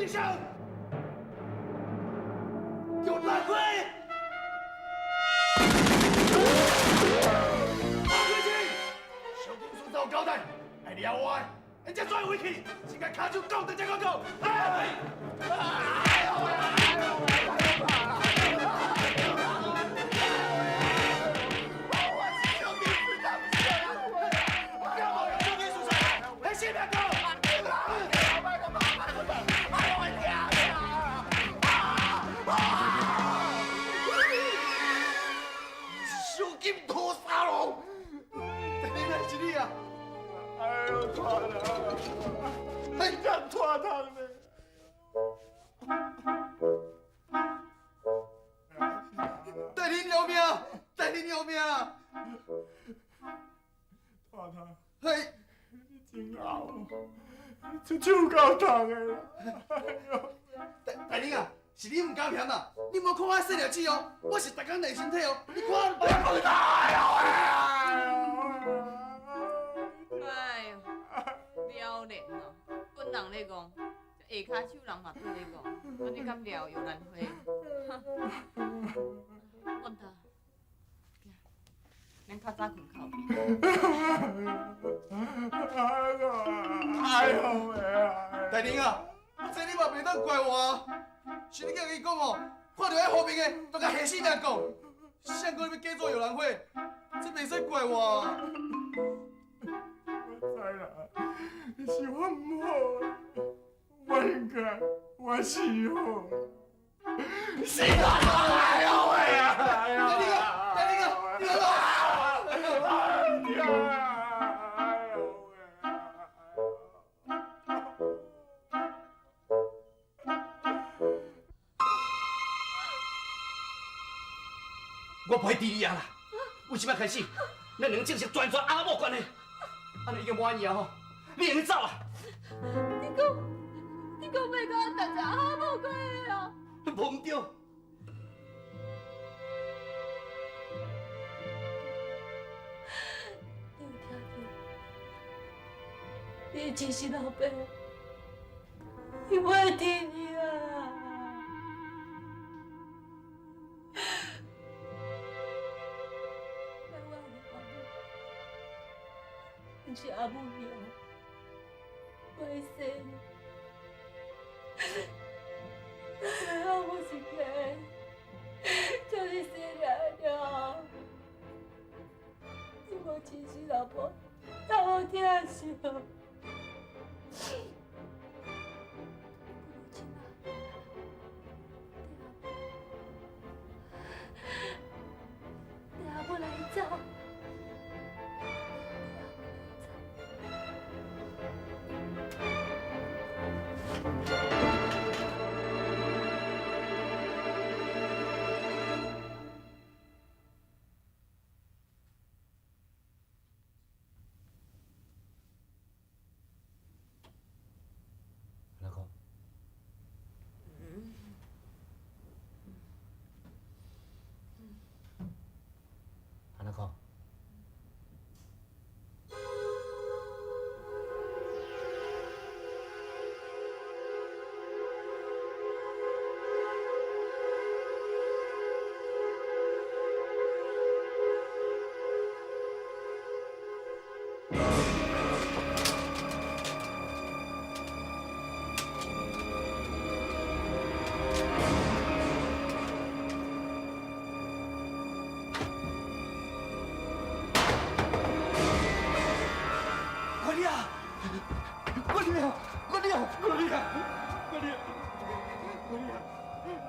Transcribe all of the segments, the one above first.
地上有蓝灰。马瑞清，小公司有交代，爱了我的，人家转回去，是甲骹手讲的这个讲。带你留命，带你留命！大汤，嘿，你真好，这手够痛的啦！大玲啊，是你唔甘嫌啦，你无看我细条子哦，我是逐工练身体哦，你看我不大哟！哎呦，了然哦，本人咧讲，下骹手人嘛对咧讲，我你敢了有难回？稳他，咱较早困靠边。哎呦喂！大玲啊，这你嘛袂当怪我，是你叫伊讲哦，看到迄后面的都甲下死人讲，谁讲你要假做有人会，这袂使怪我。我知啦，是我唔好，我应该我是好。是啊！哎呦喂啊！大玲啊，大玲啊，你来吧。我不会治你啊啦！为什么开始，咱两正式转阿某关系？安尼已经满意啊吼，你应该走啊！你讲要甲我大家阿某关系啊？无唔对。你有听到？你真是老爸，伊不会听你啊！不是阿母命，我的生，阿母是假，就是生了，你无亲生老婆，哪好听笑？阿母来走。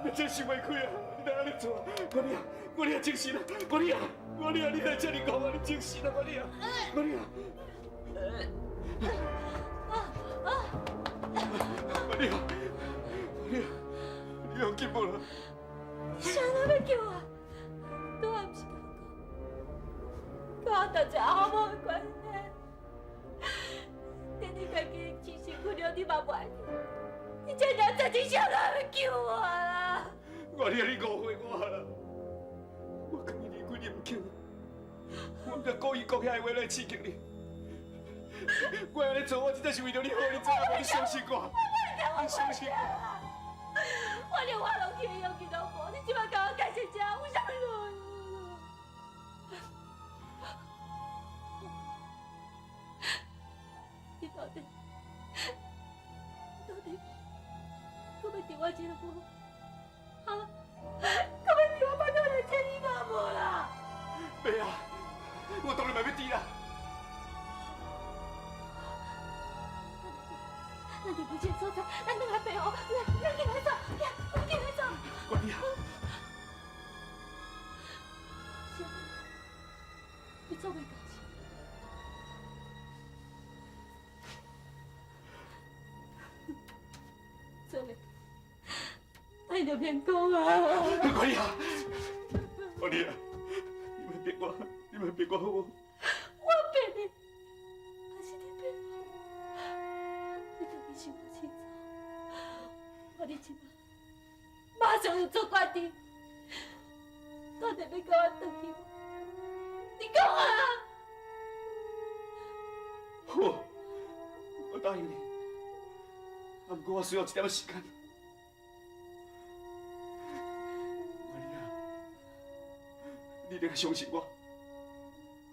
你真想袂开啊！你哪安尼做？我你精神啊！我你啊！你哪这么讲啊？你精神啊！我你啊！你有进步了？谁人要叫我？都还不是跟我大家好好的关系。等你家己亲身困了，你嘛不爱你这人真是想哪要救我啦？我你啊！你误会我啦！我讲你离婚你唔肯，我唔是故意讲遐个话来刺激你。我安尼做，我真正是为了你好，你知影无？你相信我。我相信我连我拢去的勇气都无，你即摆甲我解释这有啥路？你到底搁要丢我一个无？啊？搁要丢我巴肚来牵你都无啦？袂啊，我当然嘛要滴啦。咱离开这个所在，咱两个陪我，咱进来走，咱进来走。管你啊！是，你做袂到是？做袂到，那你就免讲啊！管你啊！管你啊！你莫逼我，你莫逼我好无？我骗你，还是你骗我？你到底想我清楚？我你今马上就做决定，到底要跟我回去？你讲啊！好，我答应你。不过我需要一点时间。管你啊！你一定要相信我，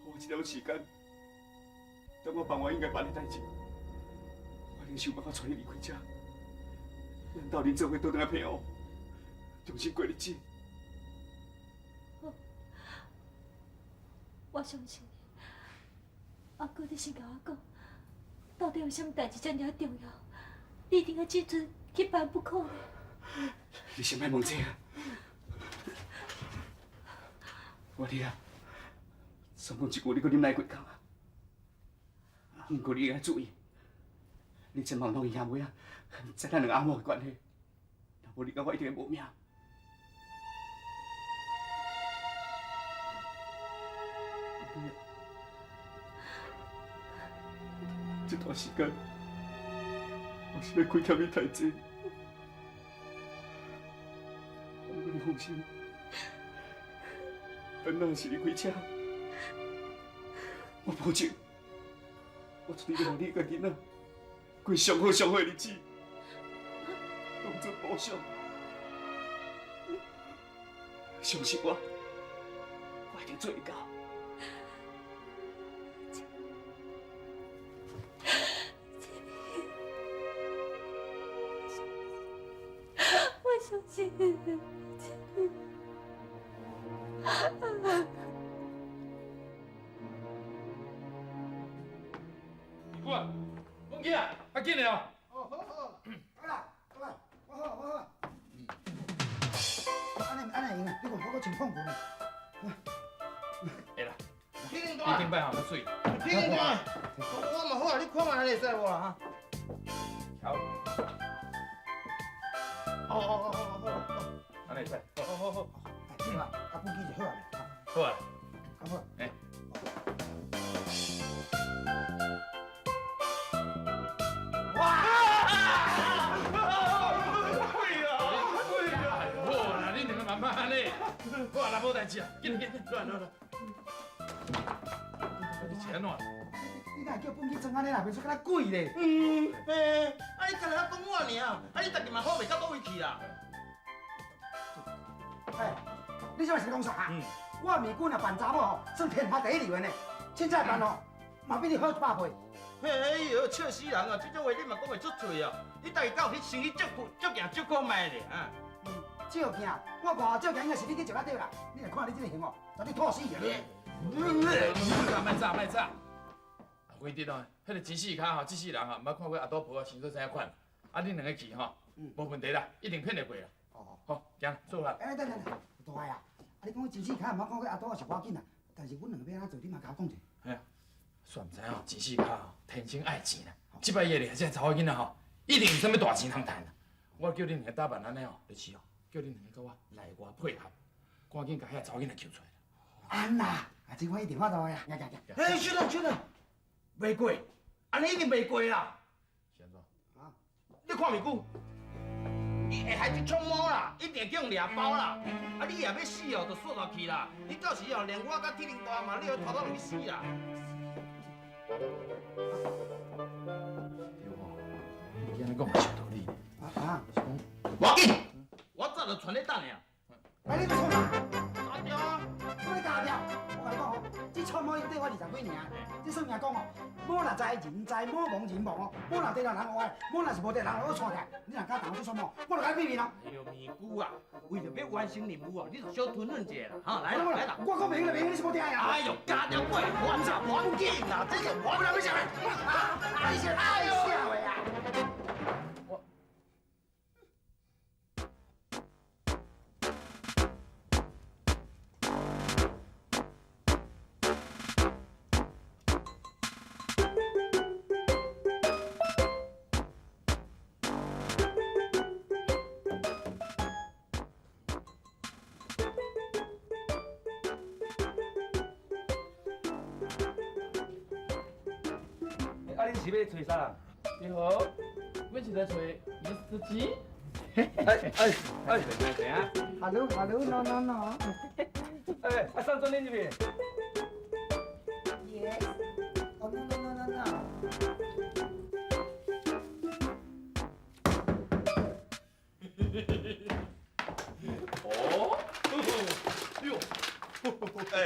给我一点时间，等我办完应该办的代志，我一定想办法带你离开这。咱斗阵做伙倒转来陪我，重新过日子。我相信你。阿哥，你先甲我讲，到底有啥代志遮尔重要？你一定要这阵去办不可呢？你先莫问这个。我弟啊，送讲一句，你搁忍耐几工啊？不过你要注意，你千万弄伊阿妹啊，知咱两阿某的关系，若无你甲我一定会无命。这段时间，我是要亏欠你太济，不过你放心，等若是离开车，我保证，我一定要让你甲囡仔过上好上好的日子，当作补偿。相信我，我一定做得到。我相信你。姑啊，忘记啊，快紧的哦。哦，好好，好啦，好啦，我好，我好。安尼用啊，你看我穿胖裤呢。会啦，天天你顶摆好较水。天天干，我嘛好啊，你看嘛，安尼会使无啦哈？好，哦，安尼使。好。好啦，啊，不记就好啊，好啊，好。哎。慢慢嘞，我也无代志啊，紧，来。钱喏？你哪会叫本去装安尼啦，袂出敢若鬼咧？啊你干那讲我尔，啊你家己嘛好袂到倒位去啦。哎，你这是讲啥啊？我美军啊办查某吼，算天下第一流呢。凊彩办吼，嘛比你好100倍。哎呦，笑死人啊！这种话你嘛讲袂出嘴哦。你家己到去生意足行足够卖咧啊！照镜，我看照镜应该是你去食啊对啦。你来看你这个型哦，绝对吐死去你。卖炸！规定哦，迄个机器卡吼，机器人吼，毋捌看过阿多婆生做啥款。啊，恁两个去吼，无问题啦，一定骗得过啦。好，行，做啦。哎，等，大个啊！啊，你讲机器卡毋捌看过阿多是要紧啦，但是阮两个要安怎做，你嘛甲我讲者。哎呀，煞毋知吼，机器卡吼，天生爱钱啦。即摆夜里这查某囡仔吼，一定有啥物大钱通赚啦。我叫恁两个打扮安尼哦，就是哦。叫恁两个甲我内外配合，赶紧甲遐查某囡仔救出来。安啦，啊，这我一定法度的呀！哎，小人，袂过，安尼一定袂过啦。是安怎？啊，你看未久，伊下海一冲毛啦，一定叫人掠包啦。啊，你也要死哦，就锁落去啦。你到时哦，连我甲铁林大嘛，你要拖到落去死啦。对哦，伊安尼讲嘛是有道理。啊，我紧，我早就传你等呀。哎，你要创啥？打掉啊！我来加掉。我甲你讲哦，这创毛已经对我20几年，这算命讲哦，某若知人知，某亡人亡哦，某若得了人爱，某若是无得人好创起来，你若敢动这创毛，我就甲你毙命咯。哎呦，咪姑啊，为着要完成任务哦，你就小吞忍一下啦，哈，来啦来啦。我讲明了，你是无听呀？哎呦，加掉过，我咋忘记啦？这个我哪会想？你是爱笑的呀？啊，恁是要找啥？你好，阮是来找 Mr. G。等下。 Hello，no。哎，啊，上阵恁入去。 Yes。Oh no。 哦，哟，哎，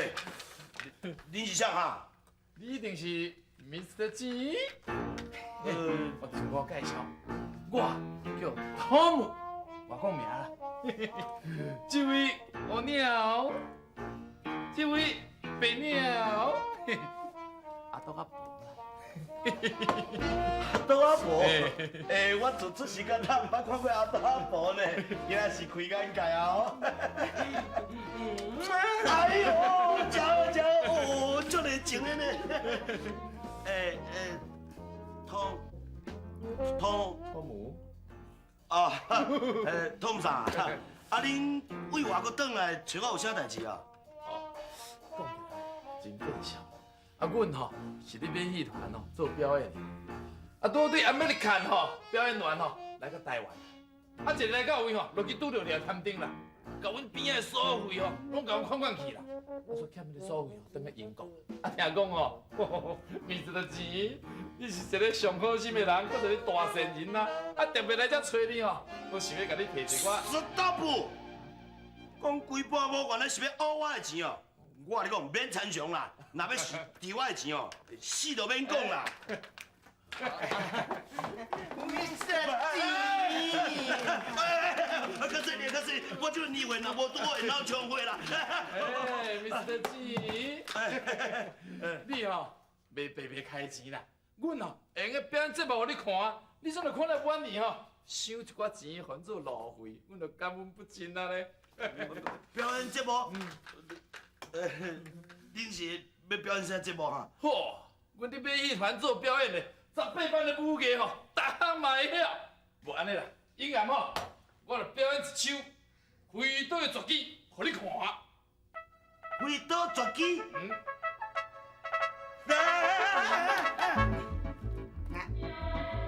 你是啥哈？你一定是 Mr. G。我自我介绍，我叫汤姆，我讲名啦。这位乌鸟，这位白鸟，阿多阿婆啦。阿多阿婆，我做出时间他毋捌看过阿多阿婆呢，原来是开眼界啊！哎呦，真哦，足热情的呢。汤姆，啊，汤啥？啊，恁为外国转来找我有啥代志啊？讲起来真见笑。啊，阮吼是咧演戏团吼做表演的，啊，拄对 American 吼表演员吼来到台湾，啊，一个来到位吼，落去拄着掠摊丁啦，甲阮边仔的所费吼，拢甲阮款款去啦。啊，说欠迄个所费吼，等去英国。啊，听讲吼，面子的钱，你是一个上好心的人，搁一个大善人啦。啊，特别来这找你吼，我想要甲你提一寡。Stop！ 讲规半母原来是要讹我的钱哦！我甲你讲免参详啦，若要是治我的钱哦，死都免讲啦。可是，我这个年岁若无拄好，会闹枪会啦。哎，Mr. G，你吼袂白白开钱啦，阮吼会用个表演节目互你看，你怎就看来晚年吼，收一寡钱还做路费，阮就感恩不尽啊咧。表演节目，恁是要表演啥节目哈？嚯，阮伫马戏团做表演的，18班的武艺吼，逐项嘛会晓。无安尼啦，以后吼，我就表演一首飞刀的绝技，互你看。飞刀绝技？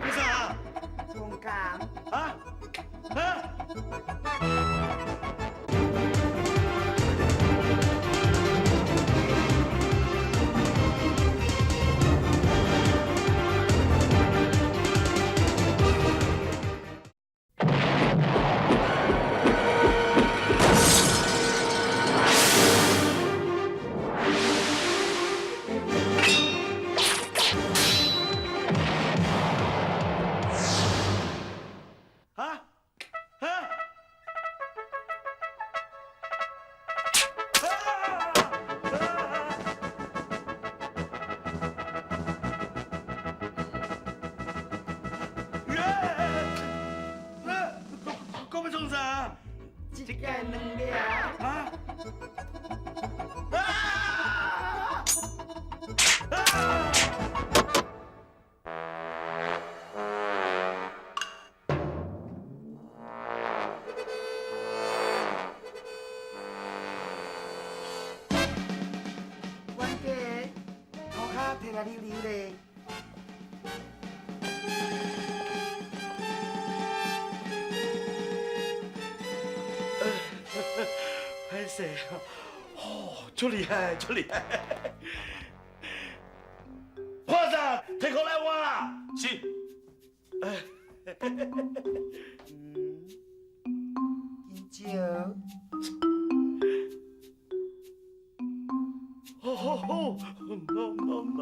你啥？勇敢。啊？摕来溜溜咧。歹势，哦，足厉害，足厉害！破子，摕过来我啦。是。金蕉。哦 ，no no。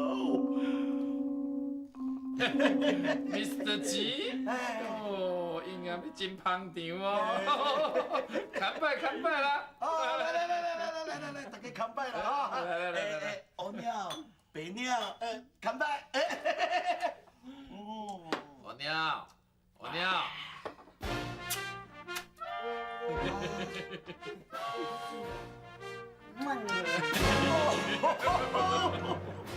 Mr. G， 哦，应该要真捧场哦，干拜干拜啦！哦，来，大家干拜啦哈！来，乌鸟、白鸟，干拜！我鸟，我鸟。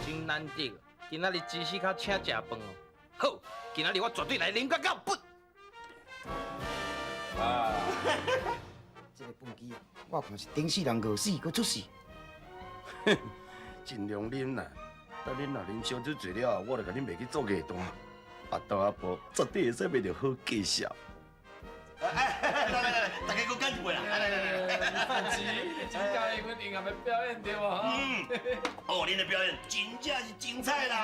真难得，今仔日芝士卡请食饭哦。好，今仔日我绝对来啉到本。啊，这个饭机啊，我看是顶世人饿死，搁出事。尽量啉啦，等恁若啉伤酒醉了，我就甲恁卖去做夜单。阿豆阿婆绝对会使卖着好介绍。来，大家搁干一杯啦！来。 Mr. G， 你真教伊阮音乐要表演对无？哦，恁的表演真正是精彩啦！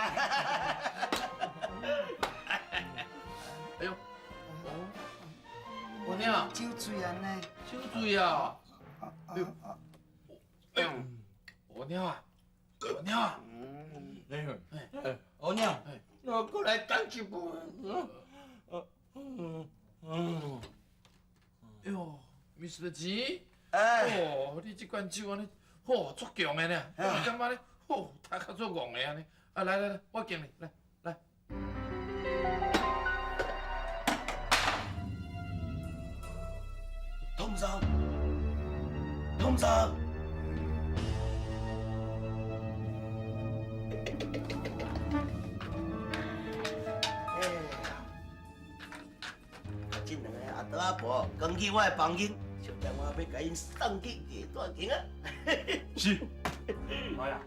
哎呦，我鸟，酒醉安尼。酒醉啊！哎呦，哎呦，我鸟啊，我鸟啊！乌鸟，我过来干一杯。哎呦 ，Mr. G， 哎，哦，你这罐酒安尼，哦，足强的呢，我感觉咧，哦，他较足戆的安尼。啊，来，我敬你，来。通常。这两个阿倒阿婆讲起我的房间，就让我要甲因送去夜大厅啊！是。哎呀，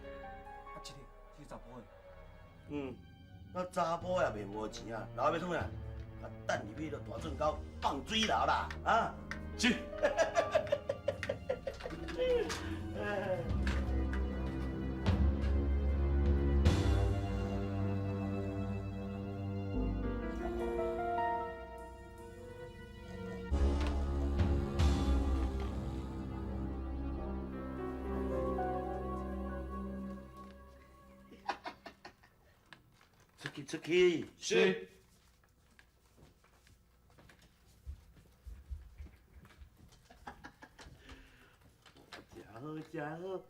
啊，这个查甫的。那查甫也袂无钱啊，老要创啥？啊，等入去就大圳沟放水流啦，啊！是。出去。是。真好。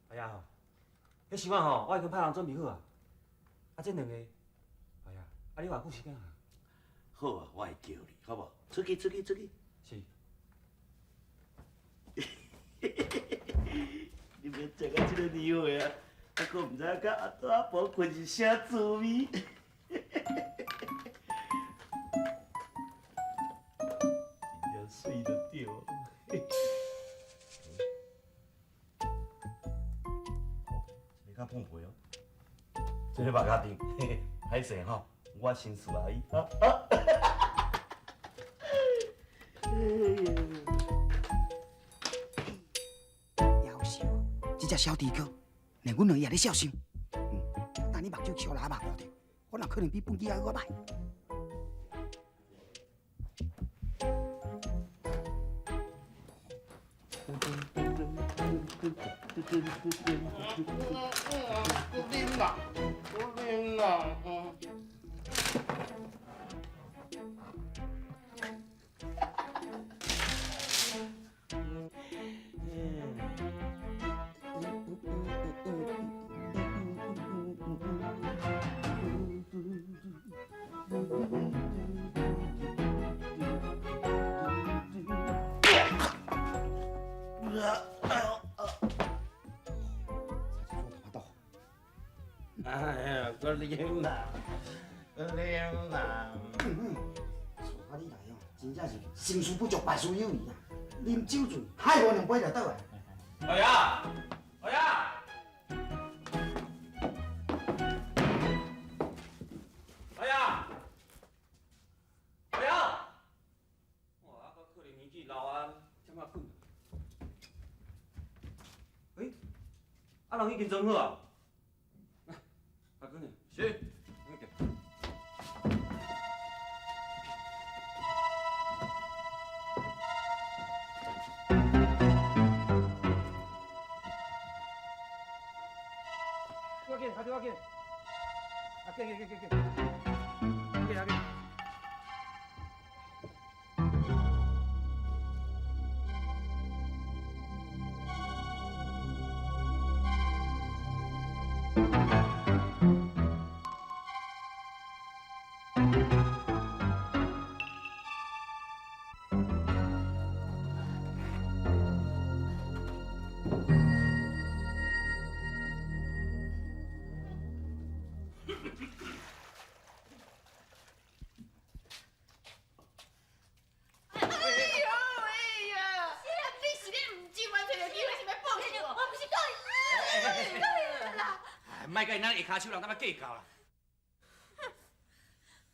哎呀，迄时晚吼，我已经派人准备好啊。啊，这两个，哎呀，啊你偌久时间啊？好啊，我会叫你，好不好？出去。是。你别食到这个年岁啊，还佫唔知影甲阿大阿婆困是啥滋味。真正水就对。你较碰皮哦，这个肉甲丁，歹势吼，我新厝阿姨啊。夭寿，这只小猪哥，连阮两个也咧孝心。但你目睭笑拉目看着，我哪可能比本机还搁歹？不啉啦。哎呀，搁啉啦，啉啦。带你来哦，真正是成事不足败事有余啊！啉酒醉，害我两杯就倒啊！老爷，老爷，老爷，老爷，哇，啊，可能年纪老啊，这么困。哎，啊，人已经装好啊。阿哥呢？是。莫甲因咱下骹手人，咱要计较啦。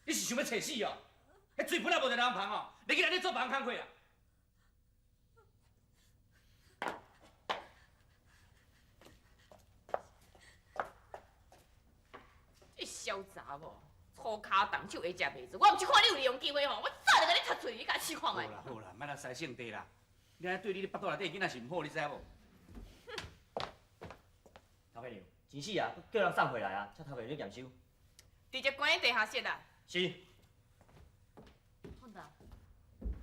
你是想要找死哦？迄嘴本来无在人旁哦，你去内底做别人工课啊？你小查某，粗骹动手会食袂住。我毋是看你有利用机会吼，我早就甲你踢嘴，你甲试看卖。好啦好啦，莫来使性地啦。你安尼对你腹肚内底囡仔是毋好，你知无？头家娘，钱死啊，叫人送回来啊，请头家娘验收。直接关地下室啊！是。混蛋，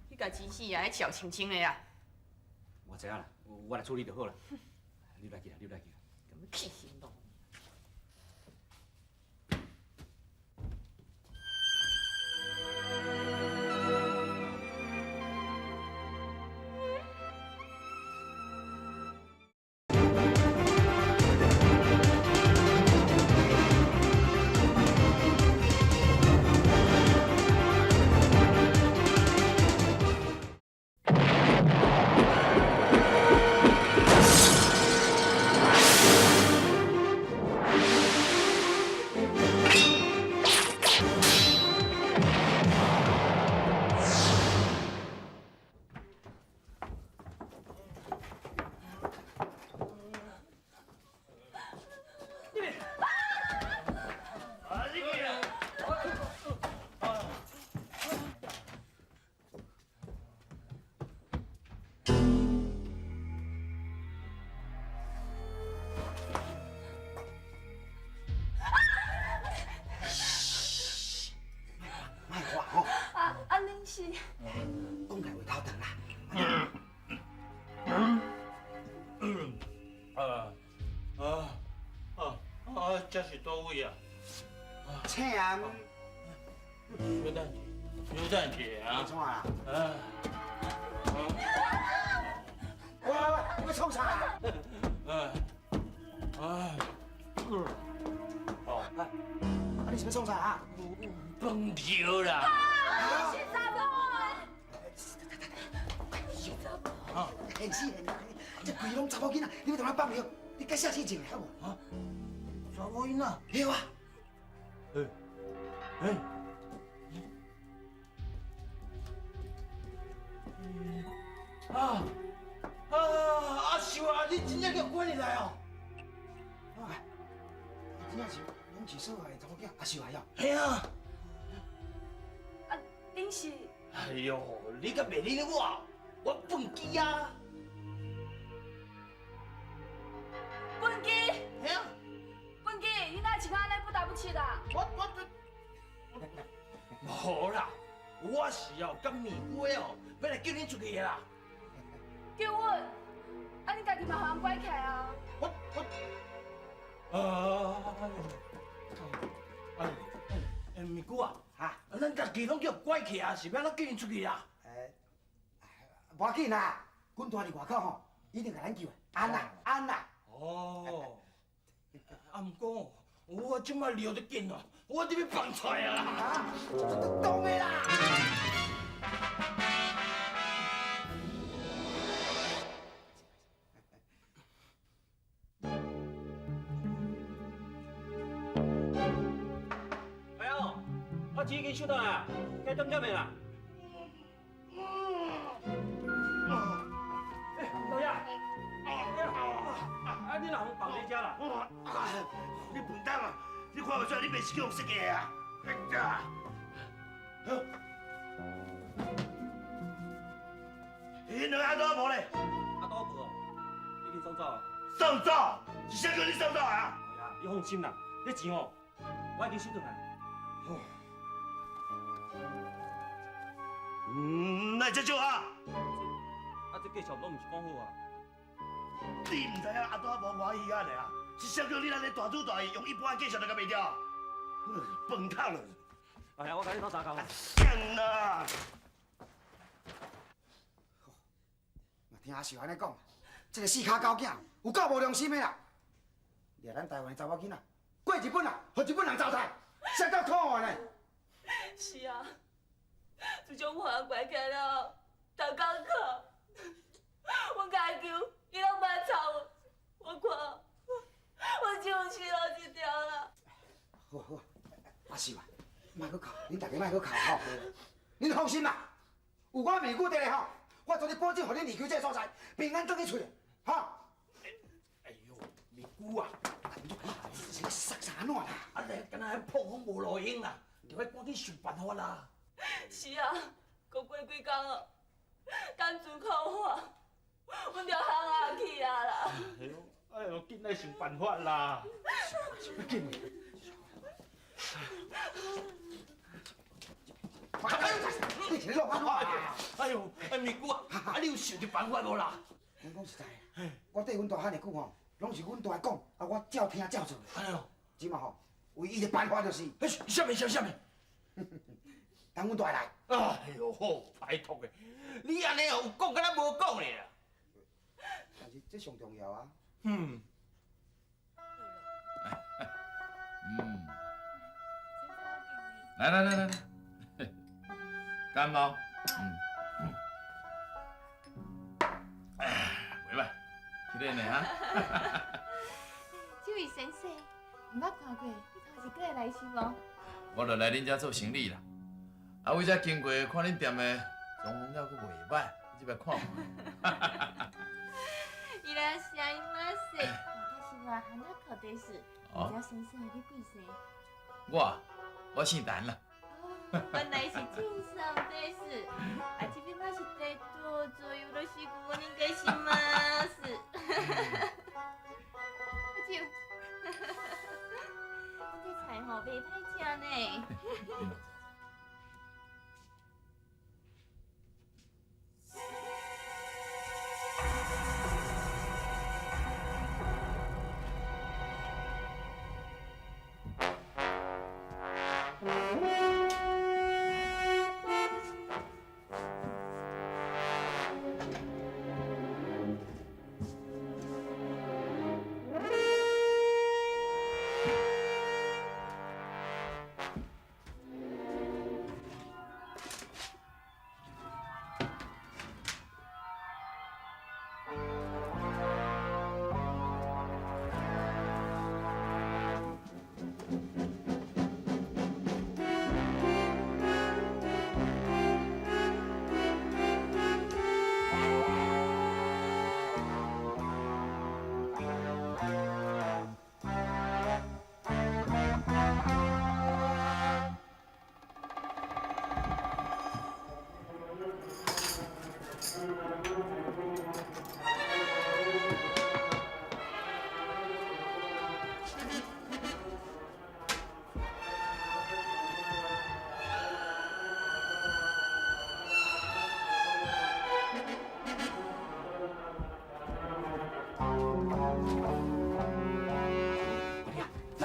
你甲钱死啊，迄笑清清的啊！我知影啦，我来处理就好啦。你来去啦，你来去啦。咁气心咯！是，讲来话头长啦。这是倒位啊？请。有等者啊。怎啊？喂，要创啥？你是要创啥啊？饭条啦。是查某啊！现死现，这规拢查某囡仔，你要同我放尿，你该下去情好无？啊？查某囡仔？对啊。是啊，你真正叫关入来哦？真正是拢是说的查某囝，是来哦。系啊。恁是？哎呦，你敢袂认我笨鸡啊！笨鸡？系啊。笨鸡，你哪像安尼不打不起啦？无啦，我是哦，甲面龟哦，要来叫恁出去的啦。叫阮？啊，你家己嘛互人拐起啊？面姑啊，咱家己拢叫拐去啊，是要咱叫恁出去啊？无要紧啦，阮住伫外口吼，一定甲咱救的。安啦，安啦。哦，毋过我即摆尿得紧哦，我得要放出来啊！当的啦。哎呦，我钱已经收到啦，该等点的啦。老爷，你老公放在家啦？你笨蛋啊！你看不出来你袂是用设计的啊？两个阿多无咧？阿多无哦，已经送走啊。送走？是谁叫你送走啊？哎呀，你放心啦，这钱哦，我已经收回来。那这就啊！啊，这计数拢唔是讲好啊。你唔知影阿大无欢喜啊咧啊！是谁叫你安尼大主大意，用一般的计数就甲袂掉？笨蛋了！哎呀，我甲你斗相共。香啦！嘛听阿秀安尼讲，这个四脚狗囝有够无良心的啦！掠咱台湾的查某囡仔，过日本啊，互日本人糟蹋，实够可恶呢！是啊，自从我阿拐起来了，逐工课，阮家球伊拢蛮吵我看我就是落一条啦。好好，阿秀啊，莫搁哭，恁大家莫搁哭吼。恁放心啦，有我美姑伫咧吼，我做你保证，互恁离开这个所在，平安转去厝，吼。哎呦，美姑啊，这个杀啥烂啦？啊咧，敢若破风无路用啦，着要赶紧想办法啦。是啊，搁过几工哦，干自靠化，阮着行下去啊啦。哎呦，紧来想办法啦！紧。你一个乱话啊！哎呦，美姑啊，你有想着办法无啦？我讲实在的，我对阮大汉的句吼，拢是阮大讲，啊我照听照做。哎呦，即嘛吼，唯一的办法就是，什么？等阮大来。哎呦，好拜托的，你安尼有讲，敢若无讲咧啦。但是这上重要啊。嗯。来，感冒，袂歹，去练呢哈。这位先生，毋捌看过，你头一个会来是无？我就来恁遮做生意啦。啊，为遮经过，看恁店的装潢了佫袂歹，即摆看看。伊拉是阿姨妈说，我是外行的考的是，你家先生你几岁？我姓陈啦。原来是这样的是，啊这边嘛是在多左右的是我应该是嘛是。阿舅，这菜吼袂歹食呢。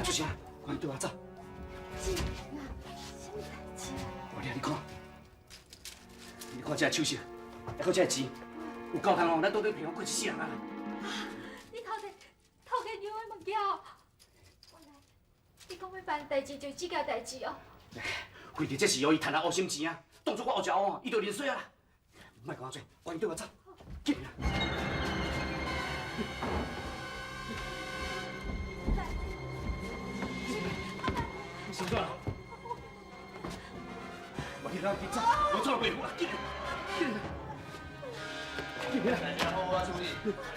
出声，快对我走！什么代志？我掠你看，你看这手势，还有这钱，有够通哦，咱倒底骗我过一世人啊！你偷个牛的物件哦？原来你讲要办代志就这件代志哦。规日这是由伊趁啊乌心钱啊，当作我乌食哦，伊就认衰啊啦！莫讲我做，快对我走，紧啊！你先走啦！我给他紧走，我做袂赴啊！紧啊！好啊，兄弟，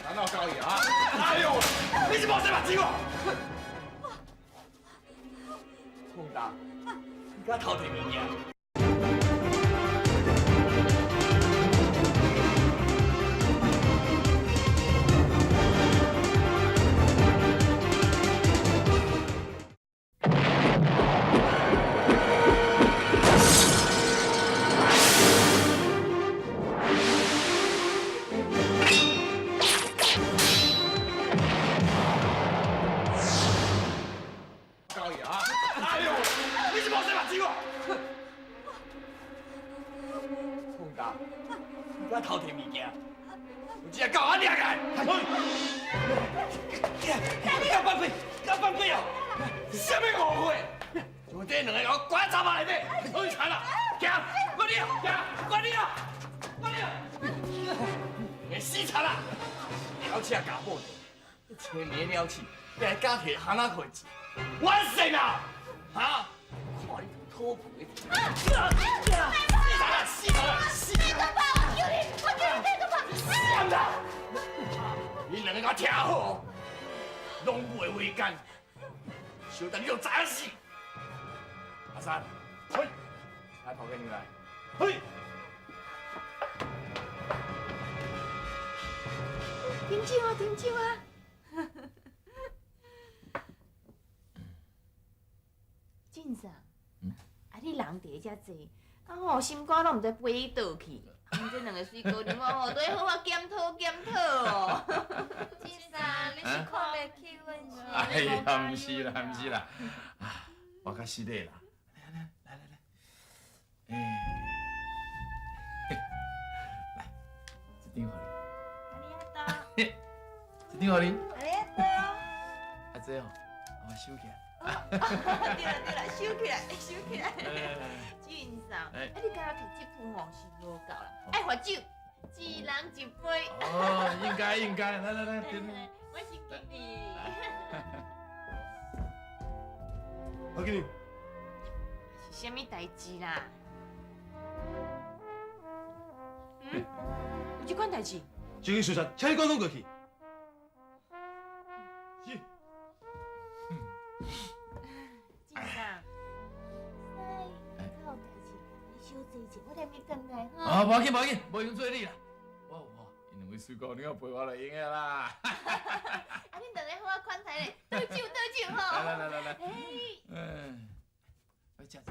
拿到高野啊！哎呦，你是冇使目子我！洪达，你敢偷摕物件？大，我偷摕物件，有只狗仔掠来，敢放屁，敢放屁哦！什么误会？就这两个给我关在马里面，好惨啦！行，我你啊，行，我你啊，我你啊，你死惨啦！了车家伙，车灭了气，来家摕喊哪回钱？完成啊！哈？看你土皮！死惨啦！死惨啦！死惨啦！我叫你别个跑！死啦！你两个给我听好，拢袂为干，小等你就知影死。阿三，嘿，来跑给你来，嘿。停酒啊，停酒啊！晋生，啊你人伫遮济，啊吼心肝拢毋知飞去倒去。阮这两个水姑娘哦，都要好好检讨检讨哦。先生，你是看袂起阮是？哎呀，毋是啦，毋是啦，啊，我较实力啦。来，来，这张互你。阿里阿多。这张互你。阿里阿多哦。啊，这哦，我收起来。对啦，收起来。晋生，你今日摕这副吼是无够啦，爱罚酒，一人一杯。哦，应该，来，我是经理。何经理，是啥物代志啦？有这款代志？经理先生，请你赶快过去。是。晋生，较有代志，你小坐一下，我来咪转来哈。啊，无要紧，无用做你啦。我，因两位水姑娘陪我就用的啦。啊，恁两个好啊，款待咧，倒酒吼。来。哎，我吃这个。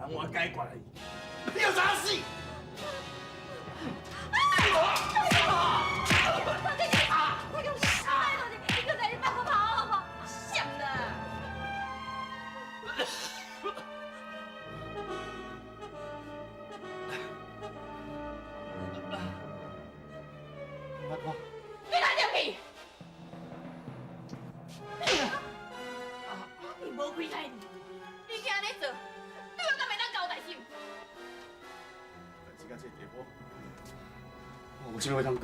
等我解决你，你有啥事？阿哥，你哪入去？你无开台，你今安尼做，对我敢袂当交代是？代志到这地步，我有啥话通讲？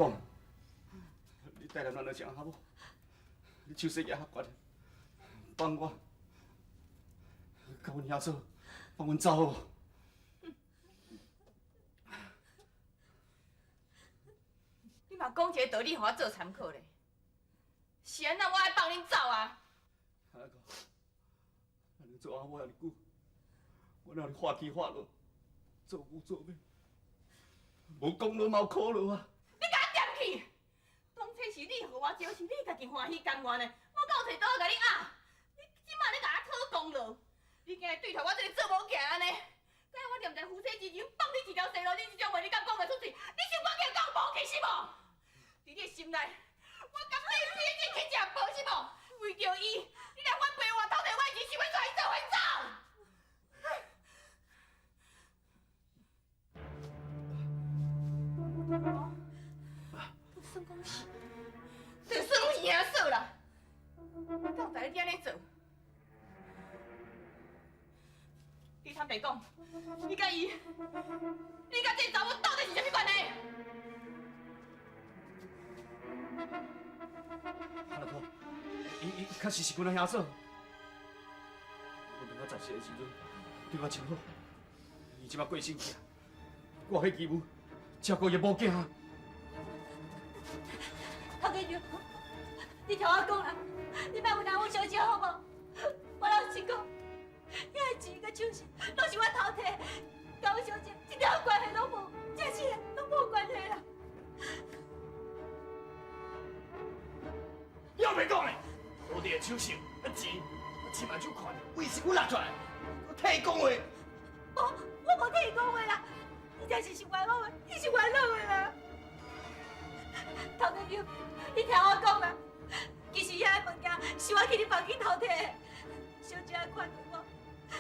你带来咱就讲好无？你手势也较悬，帮我，甲阮兄嫂，帮阮走好。你嘛讲一个道理，互我做参考咧。是安那我爱放恁走啊？阿哥，安尼做啊，我遐尼久，我哪有话起话落，做母做母，无功劳嘛有苦劳啊。你甲我点去！当初是你互我招，是你家己欢喜甘愿的，我敢有找倒甲你压？你即马咧甲我讨功劳，你今日对头我这个做某囝安尼，等下我念在夫妻之前放你一条生路，你这种话你敢讲得出去？你想我叫讲无去是无？伫你心内，我甘你死进去食无是无？为着伊，你来反背我，偷摕我的钱，想要带伊做混走？就算讲是，就算我兄嫂啦，我到底你安尼做？你坦白讲，你甲伊，你甲这查某到底是啥物关系？阿哥，伊确实是阮的兄嫂。我等我10岁的时阵，对我超好。伊即马过身去啊，我迄义务照顾伊某囝啊。头家娘，你听我讲啦，你莫有拿我小姐好无？我老实讲，遐钱甲手续拢是我偷摕，甲我小姐一点关系拢无，真是拢无关系啦。要袂讲诶，我哋嘅手续，钱我千万手看，为什我拿出来？我替伊讲话。我无替伊讲话啦，伊才是冤枉的，伊是冤枉的啦。头家娘，你听我讲啦，其实遐个物件是我去你房间偷摕的。小姐看到我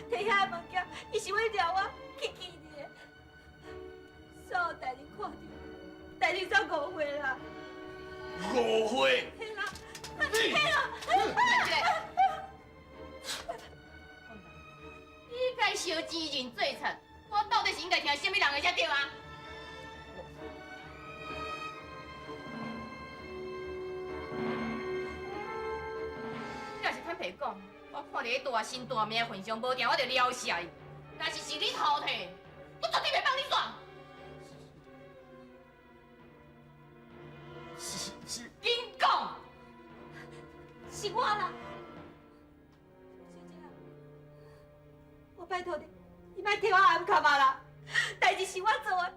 摕遐个物件，伊是要撩我去见你的。所有代志看到，代志才误会啦。误会？嘿啦，你你该烧钱认罪惨，我到底是应该听什么人的才对啊？你若是坦白讲，我看你大心大命的份上无定，我就了谢伊。若是你偷摕，我绝对袂帮你算。是，紧讲！是我啦，小姐，我拜托你，你莫替我暗卡嘛啦。代志是我做的，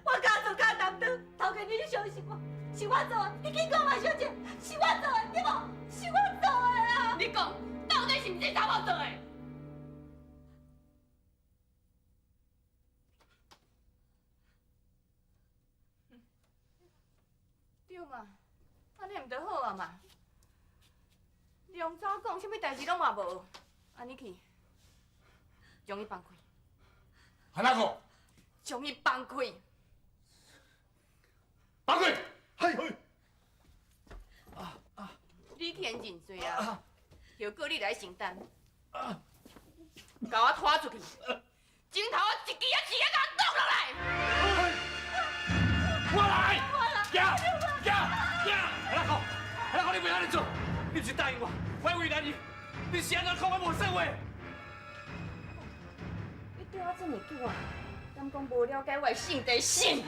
我家做家难当，头家你相信我，是我做的。你紧讲嘛，小姐，是我做的，对无？是我做的啦。你讲，到底是毋是查某做的？对嘛，安尼毋就好啊嘛。梁早讲什么代志拢嘛无，安尼去，将伊放开，安怎讲？将伊放开。放开！嘿。你去认罪啊！后果你来承担。甲我拖出去，前头一支一支甲我剁落来。我来！行！海南口，你袂安尼做，你不是答应我，我要为难你，你是安怎讲我无说话？你对我这么久啊，敢讲无了解我的性地性？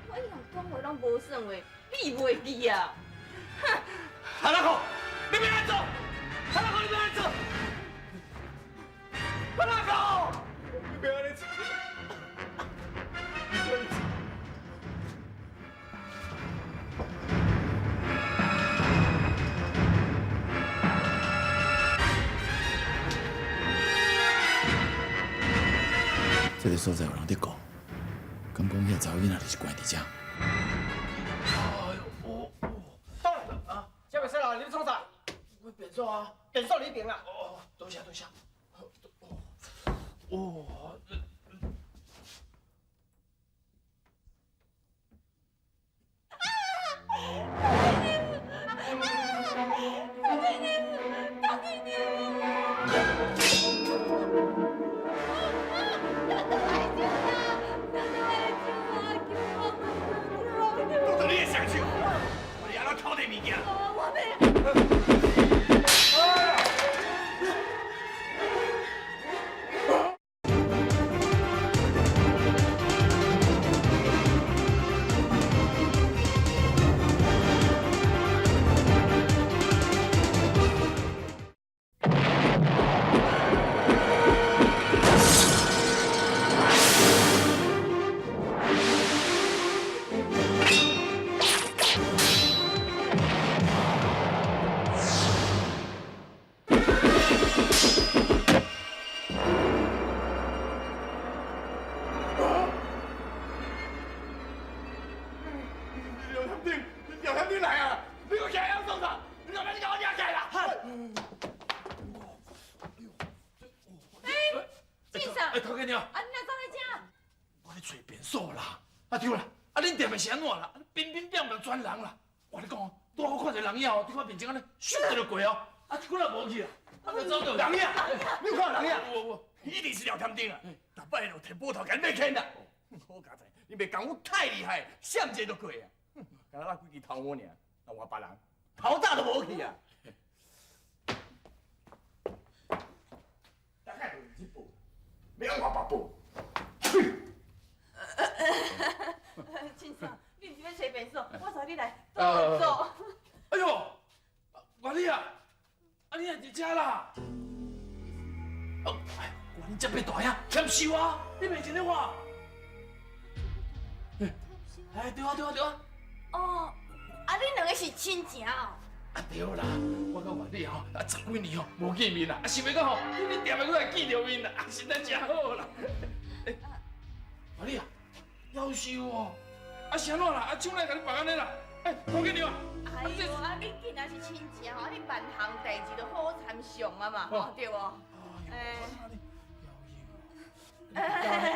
我以后讲话拢无算话，你袂记啊？哼！海南口，你别安做！海南口，你别安做！海南口，你别安尼做！这个所在有人在讲，敢讲遐查某囡仔就是关伫遮。到了啊！小美生啦，你创啥？我变数啊！变数你变啦！哦，多谢。哦。都是你的想手，我哋安怎偷摕物件？我没。廖香丁来啊！你给我下阳送上，你把你给我压开了！进上。头家娘，啊，你哪走来这？我咧找变数啦。啊对啦，啊恁店的是安怎啦？冰冰冰冰转人啦。我咧讲哦，拄好我看到人影哦，伫我面前安尼咻就过哦，啊一骨也无去啦。啊，就走到人影，你有看到人影？我一定是廖香丁啊！逐摆就摕波头甲你骗啦。好佳哉，你袂讲我太厉害，闪一下就过啊！敢若那几支头毛尔，那换别人头早都无去啊！大概就是这步，没用我把步。进上，你唔是要找变数，我带你来走。哎呦，我你啊，啊你也伫遮啦？哦，哎，我你这边大呀，添收啊！你袂真咧话？哎，对啊。哦，啊，你两个是亲情哦？对啦，我甲原理吼10几年吼无见面啦，想要讲吼，你店的我来见着面啦，实在真好啦。原理啊，夭寿哦，是安怎啦？厂内甲你办安尼啦？陶经理啊，哎呦，你既然是亲戚吼，你办项代志就好参详啊嘛，吼对无？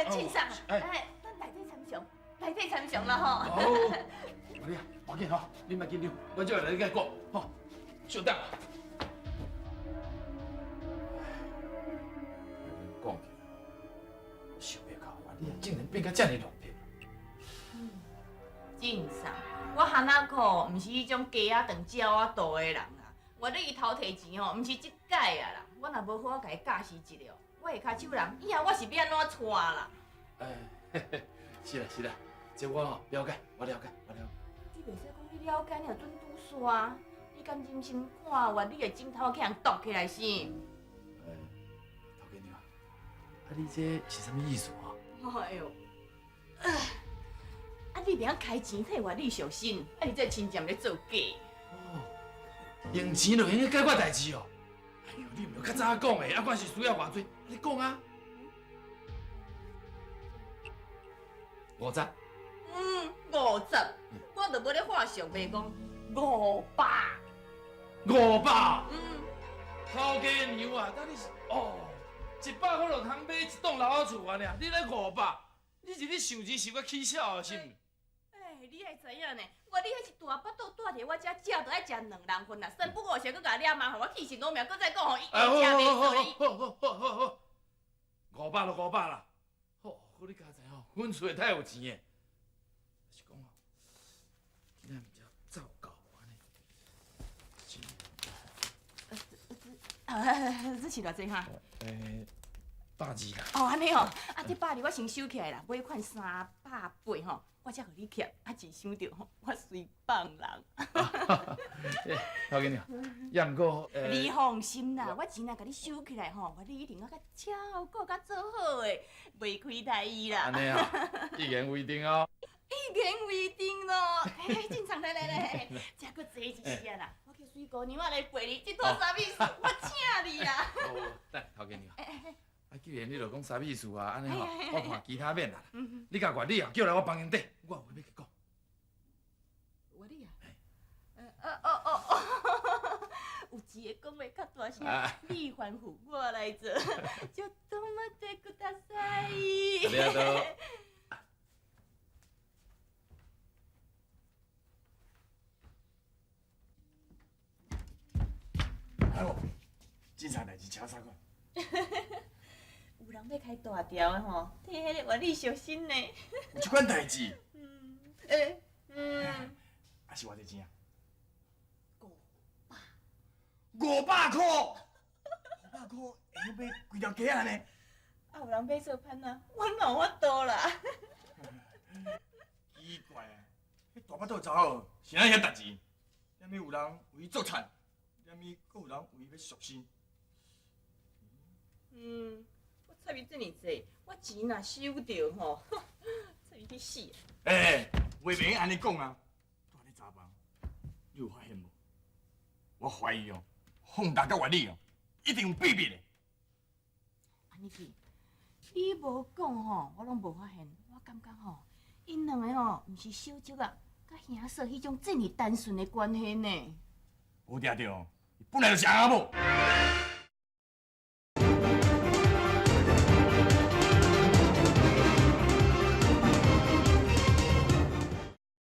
亲上，咱内底参详，内底参详啦吼。原理啊，要紧吼，你莫紧张，我就来你甲讲吼，稍等。讲起，想要到原理啊，竟然变甲遮尔乱撇。真上，我汉仔苦，毋是迄种鸡仔肠、鸟仔肚的人啦。原理伊头摕钱吼，毋是即届啊啦。我若无好，我甲伊教示一了，我下骹手人，以后我是要安怎娶啦？是啦是啦，这我吼了解，我了解。你袂使讲你了解，你若准拄煞。你敢忍心看原理的枕头去人剁起来是？陶经理啊，你这是啥物意思啊？哎呦，你袂晓开钱替原理伤心，你这亲戚咧做假。用钱就用去解决代志哦。哎呦，你毋要较早讲的，管是需要偌济，你讲啊。50。50，我都无咧画上袂讲500。500。头家娘啊，等你是100块就通买一栋老厝安尼啊？你咧500，你是咧想钱想到起笑啊？是毋？你爱知影呢，原理迄是大巴肚住伫我遮，食就爱食2人份啦。三不五时，佮甲掠麻烦，我气死老苗，佮再讲吼，伊食袂做哩。好，500就500啦。好，你家知吼，阮厝太有钱诶。是讲吼，今仔毋只走够安尼。这是偌济哈120啦。安尼哦，这120我先收起来啦，尾款380吼。我才互你欠，真想着吼，我随放人。陶经理，也毋过你放心啦，我钱若甲你收起来吼，你一定要甲照顾甲做好诶，袂亏待伊啦。安尼啊，一言为定哦。一言为定咯。进场来，这搁坐一时啊啦，我去水姑娘来陪你，这套啥物事我请你啦。等陶经理。既然你著讲啥意思啊？安尼吼，我看其他面啦。你甲原理啊叫来我房间底，我有话要去讲。原理啊？有一个讲袂较大声，你吩咐我来做，就多么的ください。ありがとう。哎呦，警察代志请啥款？有人要开大条的吼，替迄个原理伤心呢。有即款代志？啊是偌济钱啊？500块，500块会买几条鸡啊呢？有人买做潘啊，我哪法度啦？奇怪啊，迄大巴肚查某是安遐值钱，踮咪有人为伊做菜，踮咪阁有人为伊要赎身。我菜米这么济，我钱若收着吼，菜米去死！话袂安尼讲啊！住咧查房，你有发现无？我怀疑哦，凤达甲原理哦，一定有秘密的。安尼去，你无讲吼，我拢无发现。我感觉吼，因两个吼，毋是小叔啊，甲兄嫂迄种这么单纯的关系呢。无定着，伊本来就是阿某。